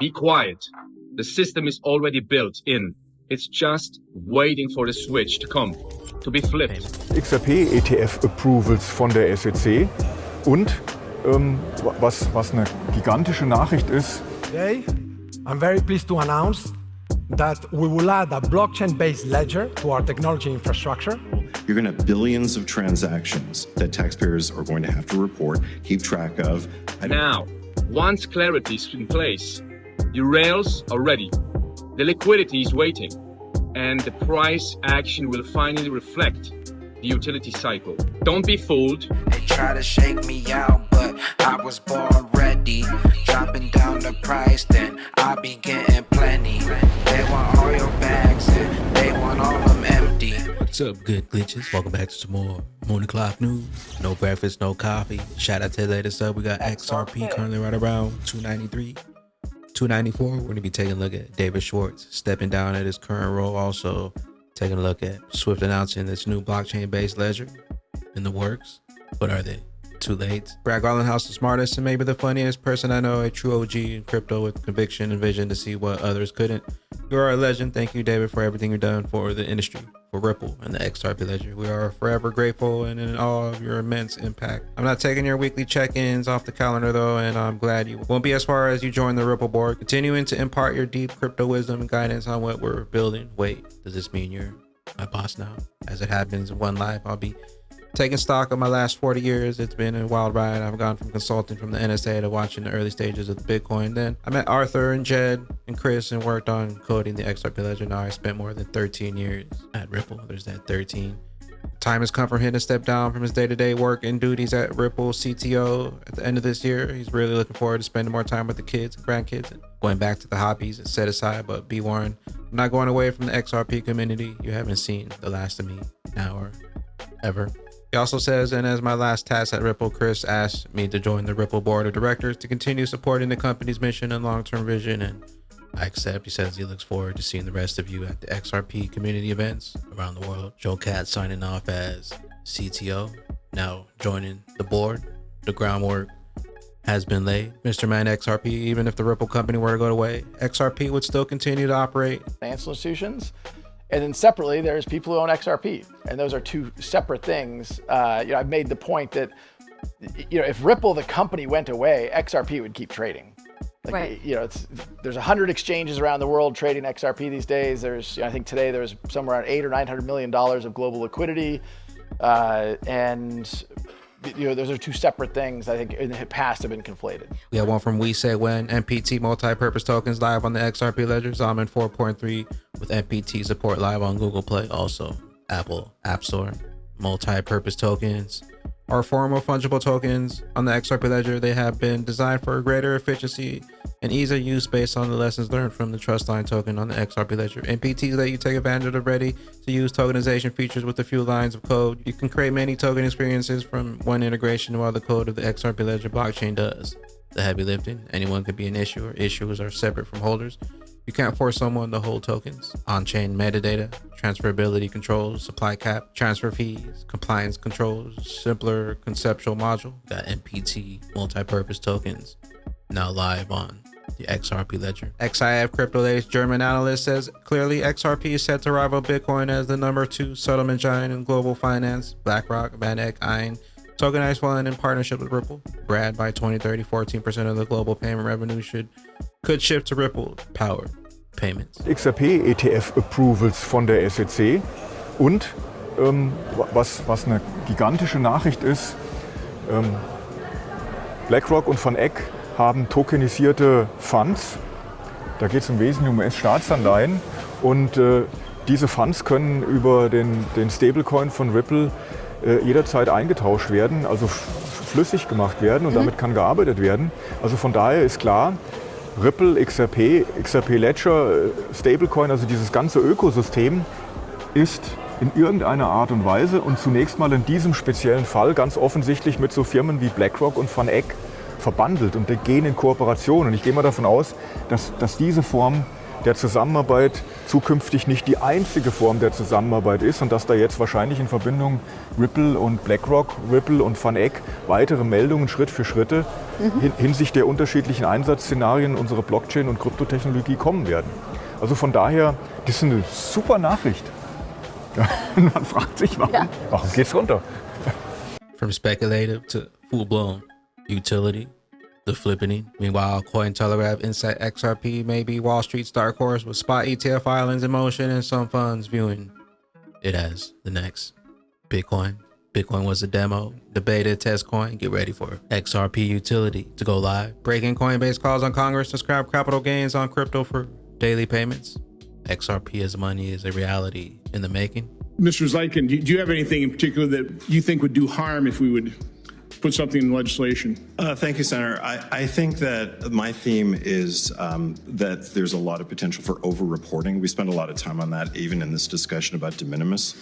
Be quiet. The system is already built in. It's just waiting for the switch to come, to be flipped. XRP-ETF-Approvals von der SEC und was eine gigantische Nachricht ist. Today, I'm very pleased to announce that we will add a blockchain-based ledger to our technology infrastructure. You're going to have billions of transactions that taxpayers are going to have to report, keep track of. Now, once clarity is in place, the rails are ready, the liquidity is waiting, and the price action will finally reflect the utility cycle. Don't be fooled. They try to shake me out, but I was born ready. Dropping down the price, then I be getting plenty. They want all your bags and they want all them empty. What's up, good glitches? Welcome back to some more morning clock news. No breakfast, no coffee. Shout out to the latest up. We got XRP currently right around 293, 294. We're going to be taking a look at David Schwartz stepping down at his current role. Also taking a look at Swift announcing this new blockchain-based ledger in the works. But are they too late? Brad Garlinghouse, the smartest and maybe the funniest person I know, a true OG in crypto with conviction and vision to see what others couldn't. You are a legend. Thank you, David, for everything you've done for the industry, for Ripple and the XRP ledger. We are forever grateful and in awe of your immense impact. I'm not taking your weekly check-ins off the calendar though, and I'm glad you won't be as far as you join the Ripple board, continuing to impart your deep crypto wisdom and guidance on what we're building. Wait, does this mean you're my boss now? As it happens in one life, I'll be taking stock of my last 40 years. It's been a wild ride. I've gone from consulting from the NSA to watching the early stages of the Bitcoin. Then I met Arthur and Jed and Chris and worked on coding the XRP ledger. Now I spent more than 13 years at Ripple. There's that 13. Time has come for him to step down from his day-to-day work and duties at Ripple CTO at the end of this year. He's really looking forward to spending more time with the kids and grandkids and going back to the hobbies and set aside. But be warned, I'm not going away from the XRP community. You haven't seen the last of me now or ever. He also says, and as my last task at Ripple, Chris asked me to join the Ripple board of directors to continue supporting the company's mission and long-term vision, and I accept. He says he looks forward to seeing the rest of you at the XRP community events around the world. Joe Cat signing off as CTO, now joining the board. The groundwork has been laid. Mr. Man, XRP, even if the Ripple company were to go away, XRP would still continue to operate. Financial institutions. And then separately, there's people who own XRP, and those are two separate things. I've made the point that, if Ripple, the company, went away, XRP would keep trading. Right. There's 100 exchanges around the world trading XRP these days. I think today there's somewhere around $800 or $900 million of global liquidity, those are two separate things I think in the past have been conflated. We have one from We Say When, MPT multi-purpose tokens live on the XRP ledger, Zaman 4.3 with MPT support live on Google Play, also Apple App Store. Multi-purpose tokens are form of fungible tokens on the XRP ledger. They have been designed for greater efficiency and ease of use based on the lessons learned from the trust line token on the XRP ledger. MPTs let you take advantage of the ready to use tokenization features with a few lines of code. You can create many token experiences from one integration while the code of the XRP ledger blockchain does the heavy lifting. Anyone could be an issuer. Issuers are separate from holders. You can't force someone to hold tokens. On-chain metadata, transferability controls, supply cap, transfer fees, compliance controls, simpler conceptual module. Got MPT multi-purpose tokens now live on the XRP ledger. XIF Crypto latest German analyst says clearly XRP is set to rival Bitcoin as the number 2 settlement giant in global finance. BlackRock, VanEck, Ein tokenized one in partnership with Ripple. Brad, by 2030, 14% of the global payment revenue could shift to Ripple powered payments. XRP-ETF-Approvals von der SEC und was eine gigantische Nachricht ist, BlackRock und Van Eck haben tokenisierte Funds. Da geht es im Wesentlichen um US-Staatsanleihen und diese Funds können über den Stablecoin von Ripple jederzeit eingetauscht werden, also flüssig gemacht werden und damit kann gearbeitet werden. Also von daher ist klar, Ripple, XRP Ledger, Stablecoin, also dieses ganze Ökosystem ist in irgendeiner Art und Weise und zunächst mal in diesem speziellen Fall ganz offensichtlich mit so Firmen wie BlackRock und Van Eck verbandelt und die gehen in Kooperation. Und ich gehe mal davon aus, dass diese Form der Zusammenarbeit zukünftig nicht die einzige Form der Zusammenarbeit ist und dass da jetzt wahrscheinlich in Verbindung Ripple und BlackRock, Ripple und VanEck weitere Meldungen Schritt für Schritt hinsichtlich der unterschiedlichen Einsatzszenarien unserer Blockchain- und Kryptotechnologie kommen werden. Also von daher, das ist eine super Nachricht. Ja, man fragt sich, warum geht's runter? From speculative to full-blown utility, the flippening. Meanwhile, Cointelegraph Insight XRP may be Wall Street's dark horse with spot ETF filings in motion and some funds viewing it as the next Bitcoin. Bitcoin was a demo, the beta test coin. Get ready for XRP utility to go live. Breaking Coinbase calls on Congress to scrap capital gains on crypto for daily payments. XRP as money is a reality in the making. Mr. Zeitkin, do you have anything in particular that you think would do harm if we would put something in legislation? Thank you, Senator. I think that my theme is that there's a lot of potential for over-reporting. We spend a lot of time on that, even in this discussion about de minimis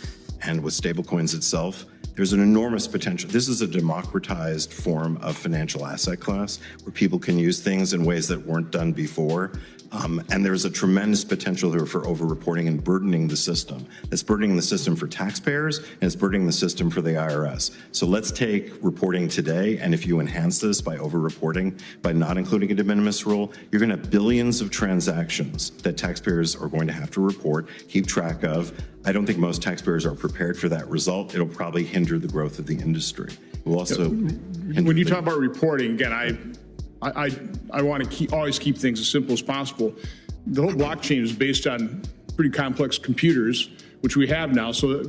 and with stablecoins itself. There's an enormous potential. This is a democratized form of financial asset class where people can use things in ways that weren't done before. And there's a tremendous potential here for over-reporting and burdening the system. It's burdening the system for taxpayers, and it's burdening the system for the IRS. So let's take reporting today, and if you enhance this by over-reporting, by not including a de minimis rule, you're going to have billions of transactions that taxpayers are going to have to report, keep track of. I don't think most taxpayers are prepared for that result. It'll probably hinder the growth of the industry. It will also when you talk about reporting, again, I want to always keep things as simple as possible. The whole blockchain is based on pretty complex computers, which we have now. So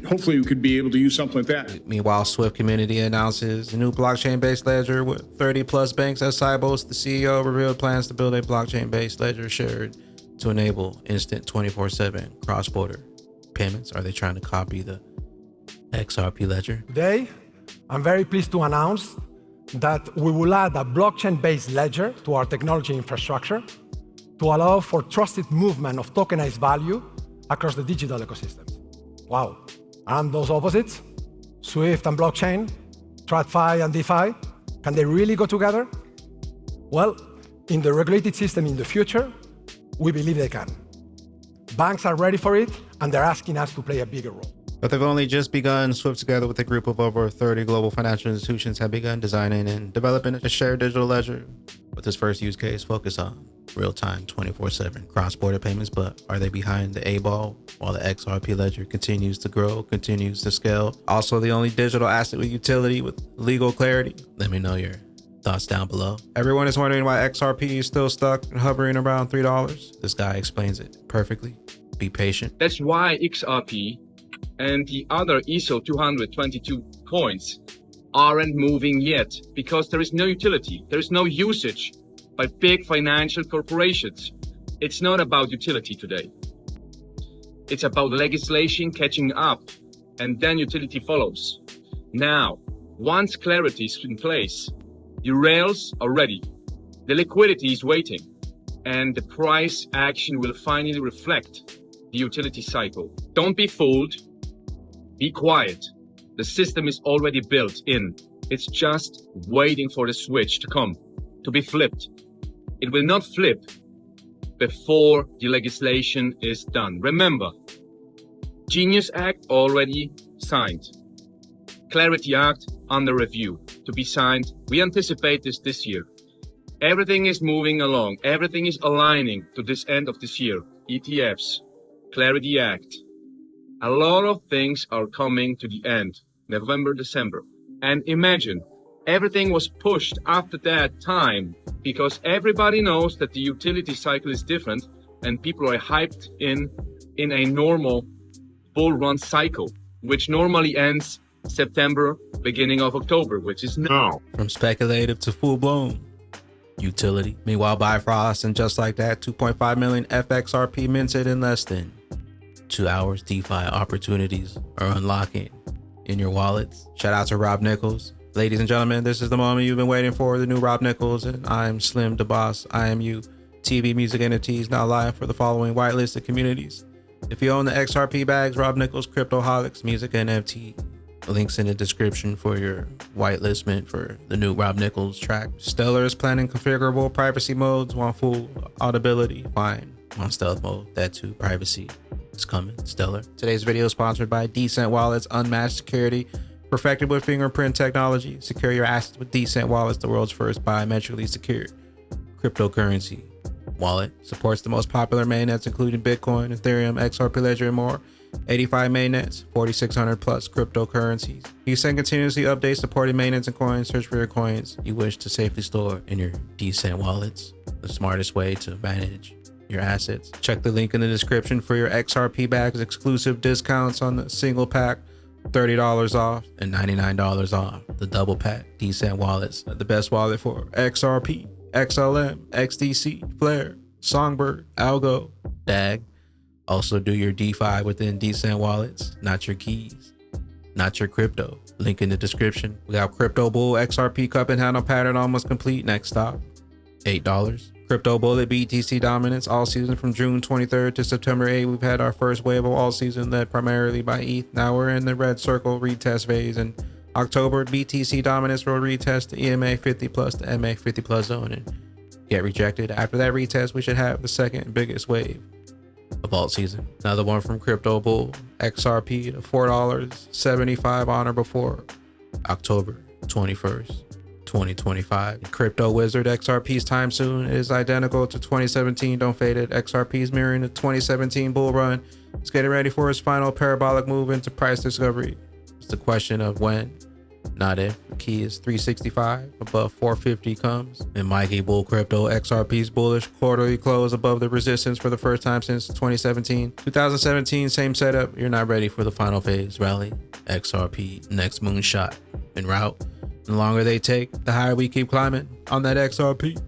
hopefully we could be able to use something like that. Meanwhile, Swift Community announces a new blockchain-based ledger with 30-plus banks as Sybos. The CEO revealed plans to build a blockchain-based ledger shared to enable instant 24/7 cross-border payments. Are they trying to copy the XRP ledger? Today, I'm very pleased to announce that we will add a blockchain-based ledger to our technology infrastructure to allow for trusted movement of tokenized value across the digital ecosystem. Wow. And those opposites, Swift and blockchain, TradFi and DeFi, can they really go together? Well, in the regulated system in the future, we believe they can. Banks are ready for it, and they're asking us to play a bigger role. But they've only just begun. Swift, together with a group of over 30 global financial institutions, have begun designing and developing a shared digital ledger, with this first use case focused on real-time 24/7 cross-border payments. But are they behind the A-ball while the XRP ledger continues to grow, continues to scale? Also, the only digital asset with utility with legal clarity? Let me know your thoughts down below. Everyone is wondering why XRP is still stuck and hovering around $3. This guy explains it perfectly. Be patient. That's why XRP and the other ISO 222 coins aren't moving yet, because there is no utility. There is no usage by big financial corporations. It's not about utility today. It's about legislation catching up, and then utility follows. Now, once clarity is in place, the rails are ready, the liquidity is waiting, and the price action will finally reflect the utility cycle. Don't be fooled. Be quiet. The system is already built in. It's just waiting for the switch to come, to be flipped. It will not flip before the legislation is done. Remember, Genius Act already signed. Clarity Act under review to be signed. We anticipate this year. Everything is moving along. Everything is aligning to this end of this year. ETFs, Clarity Act. A lot of things are coming to the end, November, December. And imagine, everything was pushed after that time because everybody knows that the utility cycle is different and people are hyped in a normal bull run cycle, which normally ends September, beginning of October, which is now. From speculative to full-blown utility. Meanwhile, Bifrost, and just like that, 2.5 million FXRP minted in less than 2 hours. DeFi opportunities are unlocking in your wallets. Shout out to Robb Nickles. Ladies and gentlemen, this is the moment you've been waiting for. The new Robb Nickles, and I'm Slim the Boss. I am you. TV, music, NFTs now live for the following whitelisted communities. If you own the XRP bags, Robb Nickles, Cryptoholics, music, NFT. Links in the description for your whitelistment for the new Robb Nickles track. Stellar is planning configurable privacy modes, want full audibility, fine. on stealth mode. That too, privacy is coming, stellar. Today's video is sponsored by DCENT Wallets, unmatched security, perfected with fingerprint technology. Secure your assets with DCENT Wallets, the world's first biometrically secured cryptocurrency wallet. Supports the most popular mainnets, including Bitcoin, Ethereum, XRP Ledger, and more. 85 mainnets, 4,600 plus cryptocurrencies. You send continuously updates supporting mainnets and coins. Search for your coins you wish to safely store in your DCENT wallets. The smartest way to manage your assets. Check the link in the description for your XRP bags exclusive discounts on the single pack, $30 off and $99 off. The double pack DCENT wallets, the best wallet for XRP, XLM, XDC, Flare, Songbird, Algo, DAG. Also do your DeFi within DCENT wallets, not your keys, not your crypto. Link in the description. We got Crypto Bull XRP cup and handle pattern almost complete. Next stop, $8. Crypto Bullet BTC dominance all season from June 23rd to September 8th. We've had our first wave of all season led primarily by ETH. Now we're in the red circle retest phase. In October, BTC dominance will retest the EMA 50 plus to MA 50 plus zone and get rejected. After that retest, we should have the second biggest wave of alt season. Another one from Crypto Bull XRP to $4.75 on or before October 21st. 2025. Crypto Wizard XRP's time soon is identical to 2017. Don't fade it. XRP's mirroring the 2017 bull run. It's getting ready for its final parabolic move into price discovery. It's the question of when, not if. The key is 365. Above 450 comes. And Mikey Bull Crypto XRP's bullish quarterly close above the resistance for the first time since 2017. 2017, same setup. You're not ready for the final phase rally. XRP next moonshot en route. The longer they take, the higher we keep climbing on that XRP.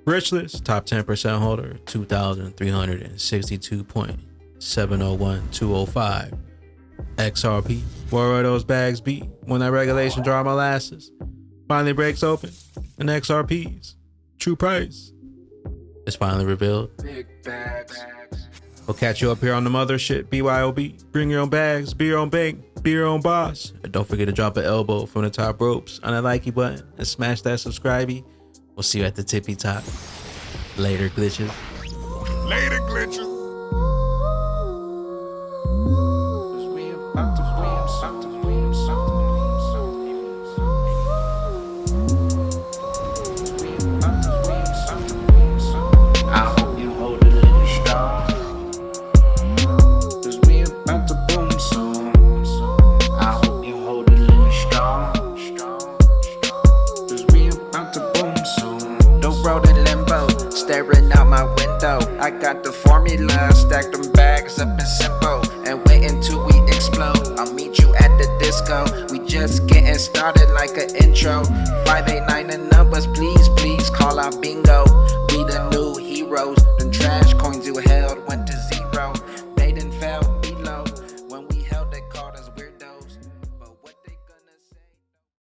Rich list, top 10% holder, 2,362.701205. XRP, where are those bags be when that regulation dry molasses finally breaks open and XRP's true price is finally revealed? Big bags. We'll catch you up here on the mothership. BYOB. Bring your own bags, be your own bank, be your own boss. And don't forget to drop an elbow from the top ropes on that likey button and smash that subscribey. We'll see you at the tippy top. Later, glitches. Later, glitches. Staring out my window, I got the formula, stack them bags up and simple, and wait until we explode. I'll meet you at the disco, we just getting started like an intro. 589 the numbers, please, please call out bingo.